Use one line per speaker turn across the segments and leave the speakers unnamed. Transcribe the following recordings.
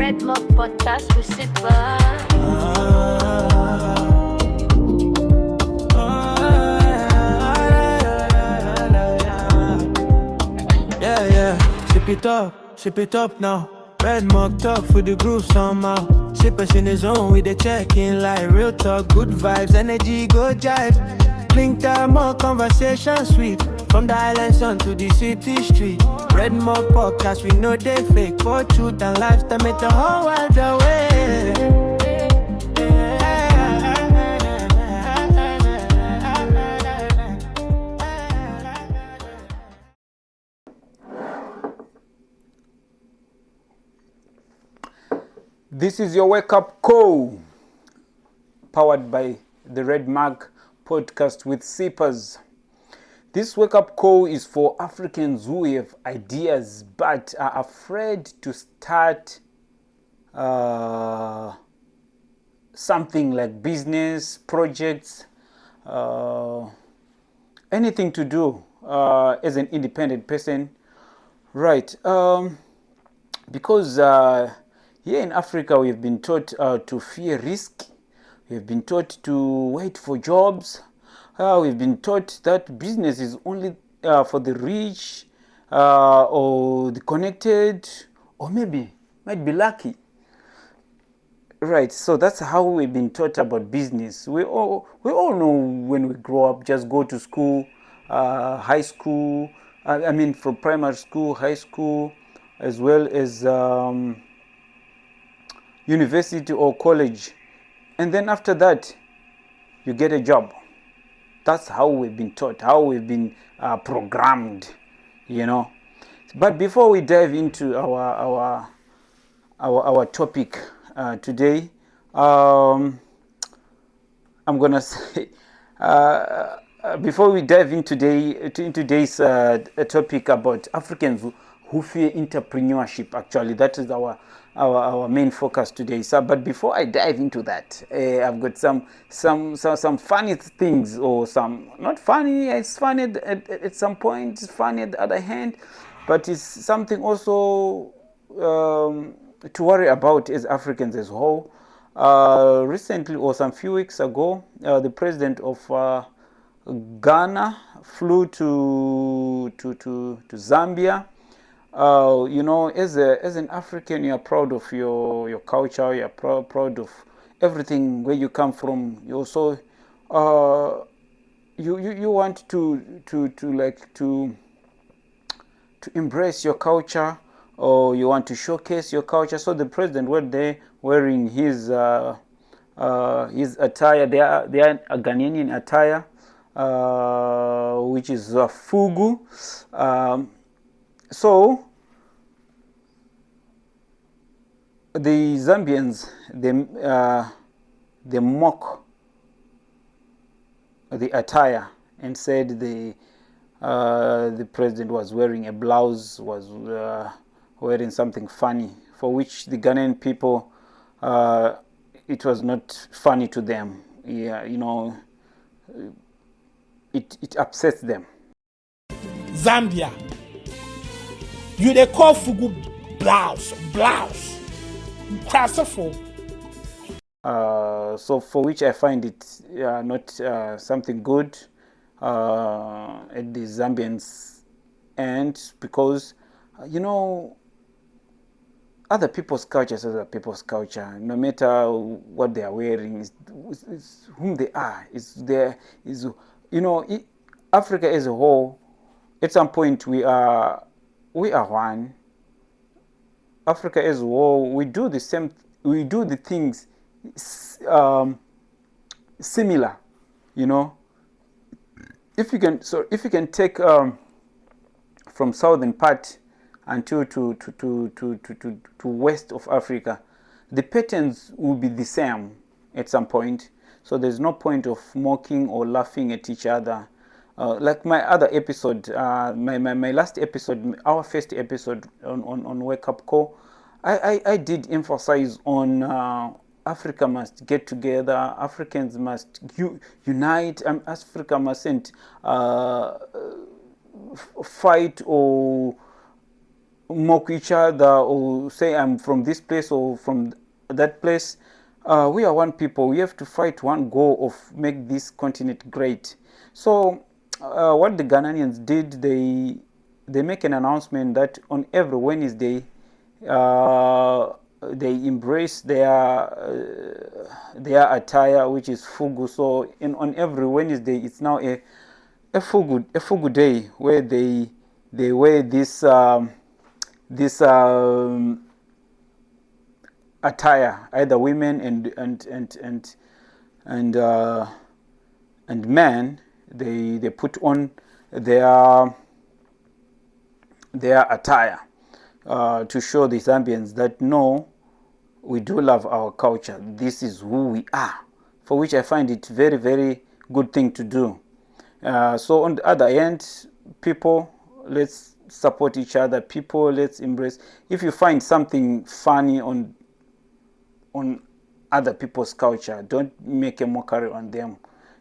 Red Mug Podcast with sit back.
Sip it up now. Red Mug talk for the groove somehow. Sip us in the zone with the check-in like real talk. Good vibes, energy, go jive. Blink time, more conversation sweet. From the island sun to the city street. Red Mug Podcast, we know they fake. For truth and lifestyle, make the whole world away.
This is your wake-up call, powered by the Red Mug Podcast with Sippers. This wake-up call is for Africans who have ideas but are afraid to start something like business, projects, anything to do as an independent person. Right, because here in Africa, we've been taught to fear risk. We've been taught to wait for jobs. We've been taught that business is only for the rich or the connected, or maybe might be lucky. Right, so that's how we've been taught about business. We all know when we grow up, just go to school, high school. From primary school, high school, as well as university or college, and then after that you get a job. That's how we've been taught, how we've been programmed, But before we dive into our topic today, I'm gonna say before we dive into today's topic about Africans who fear entrepreneurship. Actually, that is our main focus today. So, but before I dive into that, I've got some funny things, or some not funny. It's funny at some point. It's funny at the other hand, but it's something also to worry about as Africans as a whole. Recently, or some few weeks ago, the president of Ghana flew to Zambia. As an African, you are proud of your culture. You are proud of everything where you come from. You also you want to embrace your culture, or you want to showcase your culture. So the president went there wearing his attire. They are a Ghanaian attire, which is fugu. So the Zambians, they mock the attire and said the president was wearing a blouse, was wearing something funny, for which the Ghanaian people, it was not funny to them. It upsets them.
Zambia, you they call fugu blouse.
So for which I find it not something good at the Zambians end, because other people's culture is other people's culture. No matter what they are wearing, it's whom they are. Africa as a whole. At some point, we are one. Africa as a whole, we do the same. We do the things similar. If you can take from southern part until to west of Africa, the patterns will be the same at some point. So there's no point of mocking or laughing at each other. Like my other episode, my last episode, our first episode on Wake Up Call, I did emphasize on Africa must get together, Africans must unite, Africa mustn't fight or mock each other or say I'm from this place or from that place. We are one people. We have to fight one goal of make this continent great. So what the Ghanaians did, they make an announcement that on every Wednesday they embrace their attire, which is fugu. So on every Wednesday, it's now a fugu day where they wear this attire, either women and men. They put on their attire to show the Zambians that no, we do love our culture. This is who we are, for which I find it very, very good thing to do. So on the other end, people, let's support each other. People, let's embrace. If you find something funny on other people's culture, don't make a mockery on them.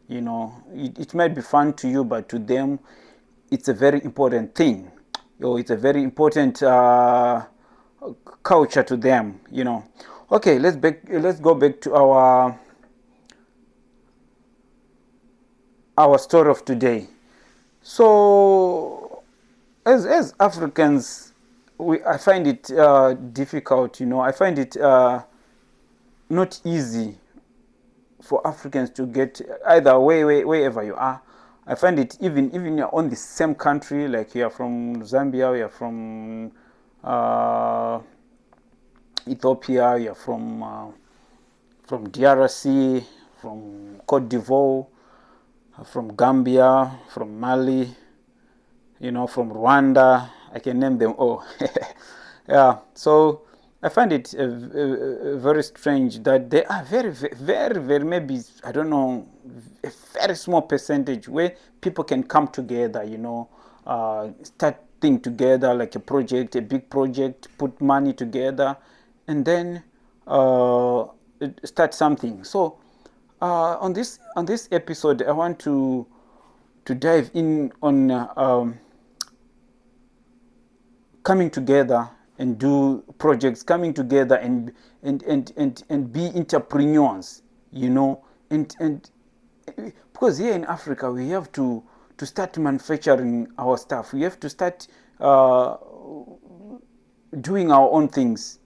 You know, it might be fun to you, but to them, it's a very important thing. It's a very important culture to them. You know. Okay, let's go back to our story of today. So, as Africans, I find it difficult. You know, I find it not easy for Africans to get either wherever you are. I find it even you're on the same country, like you are from Zambia, you are from Ethiopia, you are from DRC, from Cote d'Ivoire, from Gambia, from Mali, you know, from Rwanda. I can name them all. Yeah, so I find it very strange that there are very, very, very, maybe, I don't know, a very small percentage where people can come together, you know, start things together like a project, a big project, put money together, and then start something. So on this episode, I want to dive in on coming together and do projects, coming together and be entrepreneurs, you know, and because here in Africa we have to start manufacturing our stuff. We have to start doing our own things.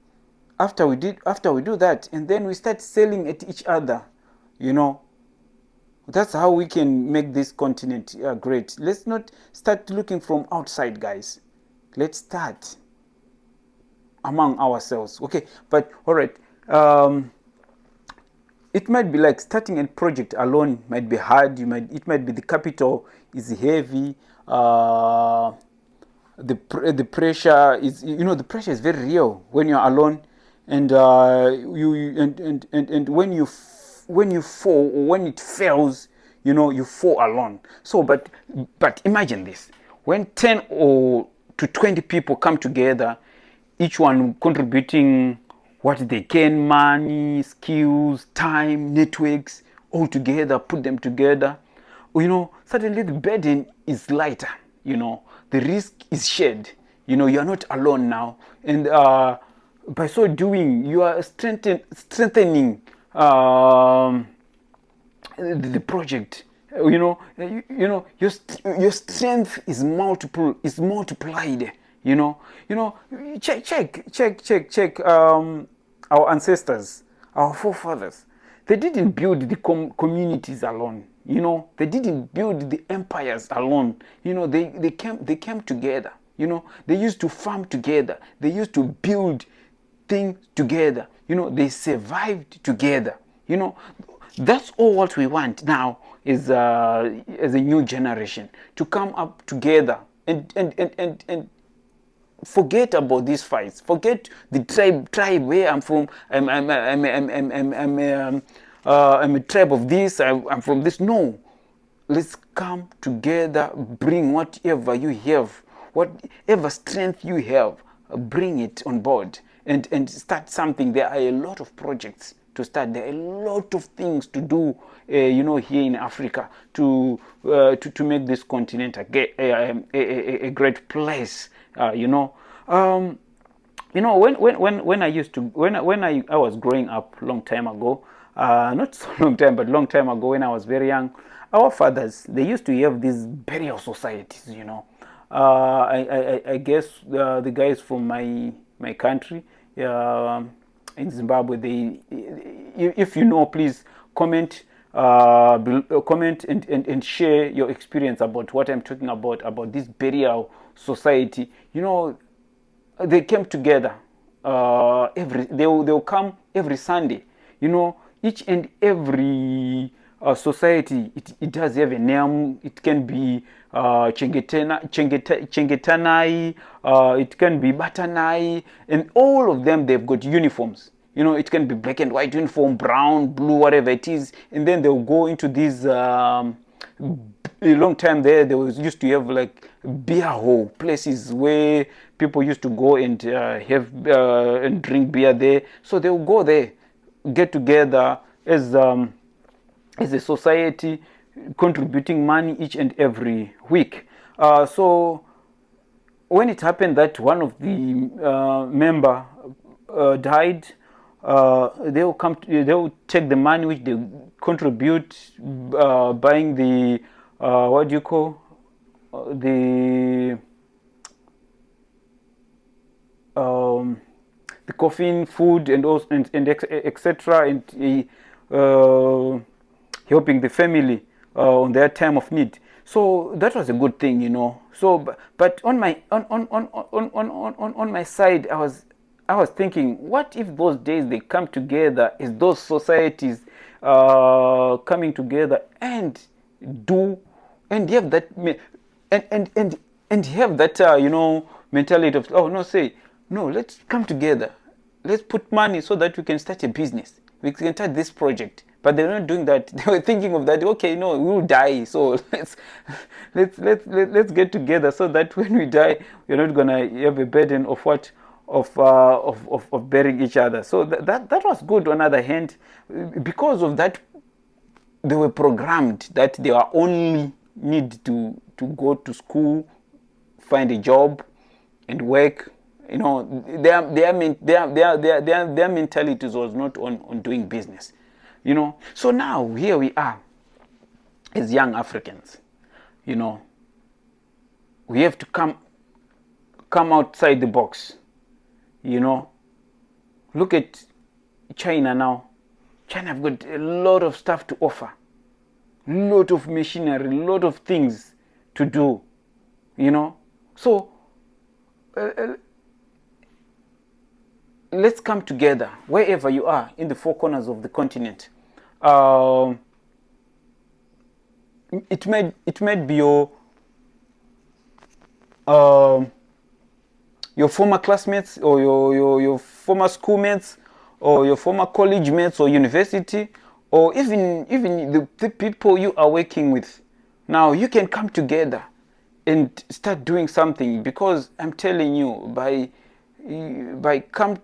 After we do that, and then we start selling at each other, you know. That's how we can make this continent great. Let's not start looking from outside, guys. Let's start among ourselves. Okay, but all right. It might be like starting a project alone might be hard. It might be the capital is heavy. The pressure is, you know, the pressure is very real when you're alone, and when you fall or when it fails, you know, you fall alone. So, but imagine this: when 10 or to 20 people come together, each one contributing what they can, money, skills, time, networks, all together, put them together, you know, suddenly the burden is lighter, you know, the risk is shared, you know, you're not alone now. And by so doing, you are strengthening the project. You know, your strength is multiplied. You know, check. Our ancestors, our forefathers, they didn't build the communities alone. You know, they didn't build the empires alone. You know, they came together. You know, they used to farm together. They used to build things together. You know, they survived together. You know, that's all what we want now is as a new generation to come up together and forget about these fights. Forget the tribe where I'm from. I'm a tribe of this. I'm from this. No, let's come together. Bring whatever you have, whatever strength you have, bring it on board and start something. There are a lot of projects to start. There are a lot of things to do, you know, here in Africa to make this continent a great place. You know, You know, when I used to when I was growing up long time ago, not so long time, but long time ago when I was very young, our fathers, they used to have these burial societies. You know, I guess the guys from my country, in Zimbabwe, they, if you know, please comment, comment and share your experience about what I'm talking about this burial society. You know, they came together, they'll come every Sunday. You know, each and every society, it does have a name. It can be Chengetanai, it can be Batanai, and all of them, they've got uniforms. You know, it can be black and white uniform, brown, blue, whatever it is, and then they'll go into these a long time there, they was used to have like beer hall places where people used to go and have and drink beer there. So they'll go there, get together as a society, contributing money each and every week. So when it happened that one of the member died, they'll take the money which they contribute, buying the what do you call the coffin, food, and also and etc. and helping the family on their time of need. So that was a good thing, you know. So, but on my on my side, I was thinking, what if those days they come together as those societies coming together and do and have that and have that you know, mentality of, oh no, say no, let's come together, let's put money so that we can start a business, we can start this project. But they're not doing that. They were thinking of that, okay, no, we'll die, so let's get together so that when we die, we're not gonna have a burden of what of burying each other. So that was good. On the other hand, because of that, they were programmed that they are only need to go to school, find a job, and work. You know, their mentalities was not on doing business. You know, so now here we are as young Africans. You know, we have to come outside the box. You know, look at China now. China have got a lot of stuff to offer, lot of machinery, a lot of things to do. You know, so let's come together wherever you are in the four corners of the continent. It might be your former classmates, or your former schoolmates, or your former college mates or university, or even the people you are working with. Now you can come together and start doing something, because I'm telling you, by come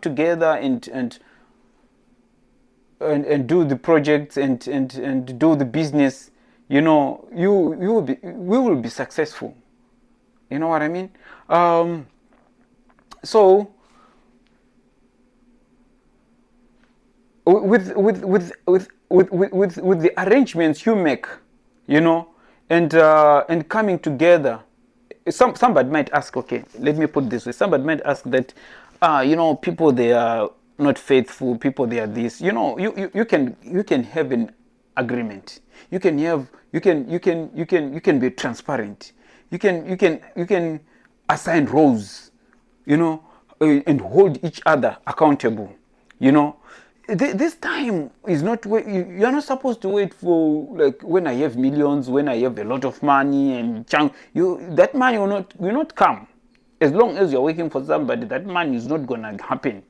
together and do the projects and do the business, you know, we will be successful. You know what I mean? So with the arrangements you make, you know, and coming together, somebody might ask, okay, let me put this way. Somebody might ask that, you know, people, they are not faithful. People, they are this. You know, you can have an agreement. You can be transparent. You can assign roles, you know, and hold each other accountable. You know, this time is not, you're not supposed to wait for, like, when I have millions, when I have a lot of money and that money will not come. As long as you're working for somebody, that money is not gonna happen.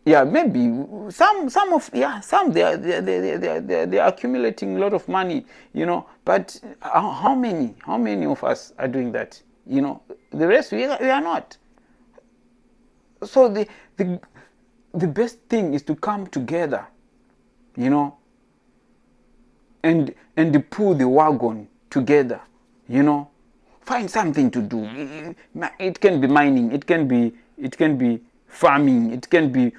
Yeah, maybe some they're accumulating a lot of money, you know, but how many of us are doing that? You know, the rest, we are not. So the best thing is to come together, you know, and pull the wagon together, you know. find something to do. It can be mining, it can be farming, it can be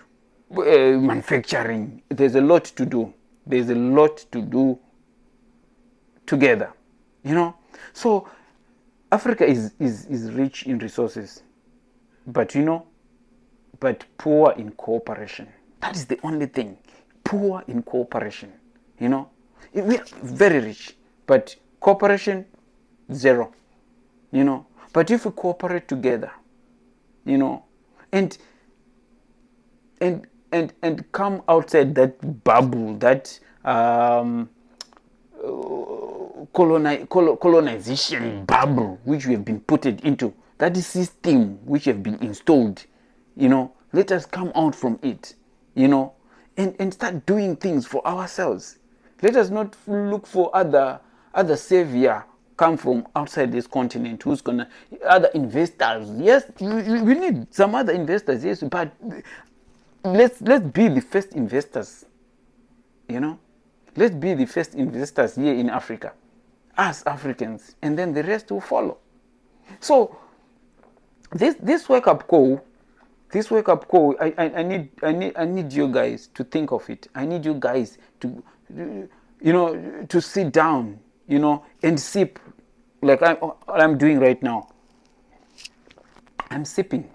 manufacturing. There's a lot to do. There's a lot to do together, So Africa is rich in resources, but but poor in cooperation. That is the only thing. Poor in cooperation. We are very rich, but cooperation, zero. But if we cooperate together, and come outside that bubble, that colonization bubble which we have been put into, that system which have been installed, let us come out from it, and start doing things for ourselves. Let us not look for other savior come from outside this continent who's gonna, other investors. Yes, we need some other investors, yes, but let's be the first investors. Let's be the first investors here in Africa, as Africans, and then the rest will follow. So this wake up call, I need you guys to think of it. I need you guys to to sit down, and sip, like I'm doing right now. I'm sipping.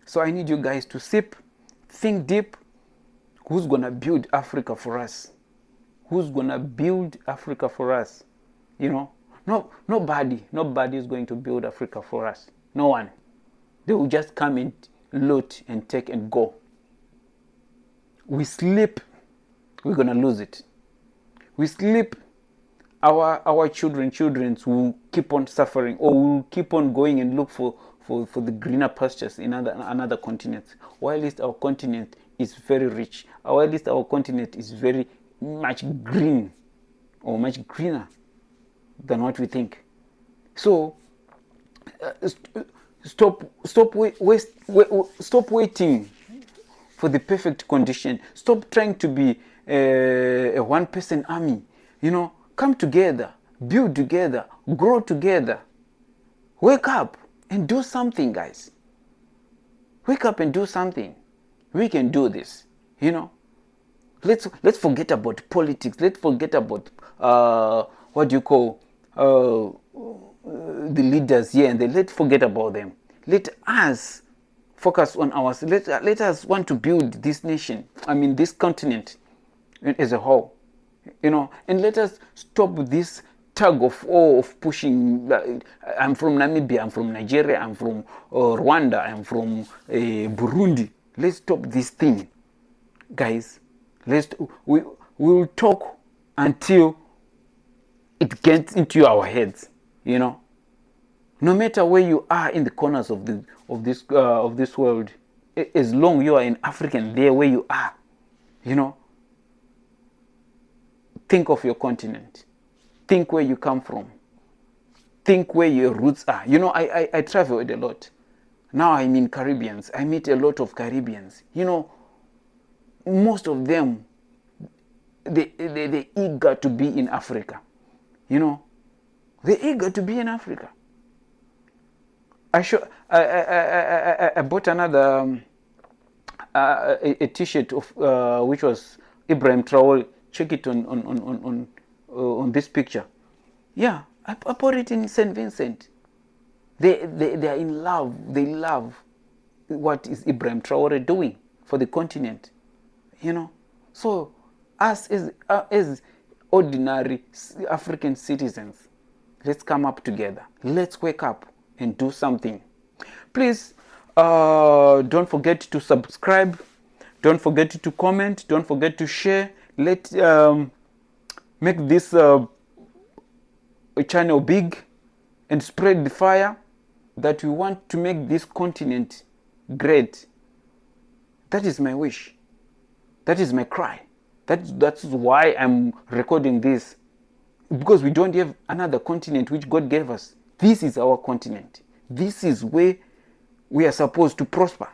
So I need you guys to sip, think deep. Who's gonna build Africa for us? Who's gonna build Africa for us? No, nobody is going to build Africa for us. No one. They will just come and loot and take and go. We sleep, we're gonna lose it. We sleep, our children will keep on suffering, or will keep on going and look for the greener pastures in another continent. While at least our continent is very rich. Or at least our continent is very much green, or much greener than what we think. So stop waiting for the perfect condition. Stop trying to be a one-person army. Come together, build together, grow together. Wake up and do something, guys. Wake up and do something. We can do this. Let's forget about politics. Let's forget about what do you call the leaders here, and let's forget about them. Let us focus on ourselves. Let us want to build this nation. This continent as a whole. And let us stop this tug of war of pushing. I'm from Namibia. I'm from Nigeria. I'm from Rwanda. I'm from Burundi. Let's stop this thing, guys. We will talk until it gets into our heads. No matter where you are in the corners of this world, as long you are an African there where you are, think of your continent. Think where you come from. Think where your roots are. I traveled a lot. Now I'm in Caribbeans. I meet a lot of Caribbeans. Most of them, they're eager to be in Africa. They're eager to be in Africa. I bought another a T-shirt of which was Ibrahim Traore. Check it on this picture. Yeah, I bought it in St. Vincent. They are in love. They love what is Ibrahim Traore doing for the continent. So us as ordinary African citizens, let's come up together. Let's wake up and do something. Please don't forget to subscribe. Don't forget to comment. Don't forget to share. Let make this channel big and spread the fire that we want to make this continent great. That is my wish. That is my cry. That's why I'm recording this. Because we don't have another continent which God gave us. This is our continent. This is where we are supposed to prosper.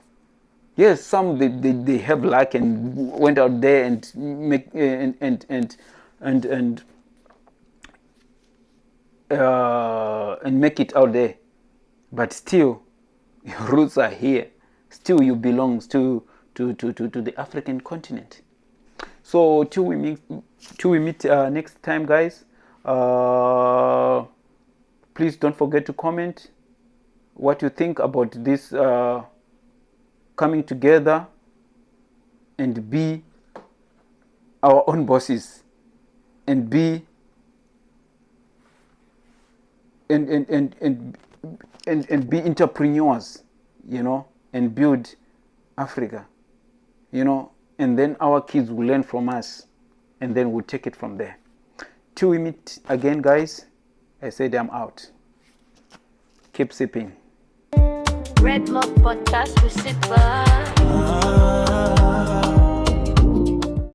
Yes, some they have luck and went out there and make and and make it out there, but still your roots are here. Still you belong to the African continent. So till we meet next time, guys. Please don't forget to comment what you think about this coming together and be our own bosses and be and be entrepreneurs, and build Africa, and then our kids will learn from us, and then we'll take it from there. Till we meet again, guys, I said I'm out. Keep sipping.
Red Mug Podcast with Sit Back.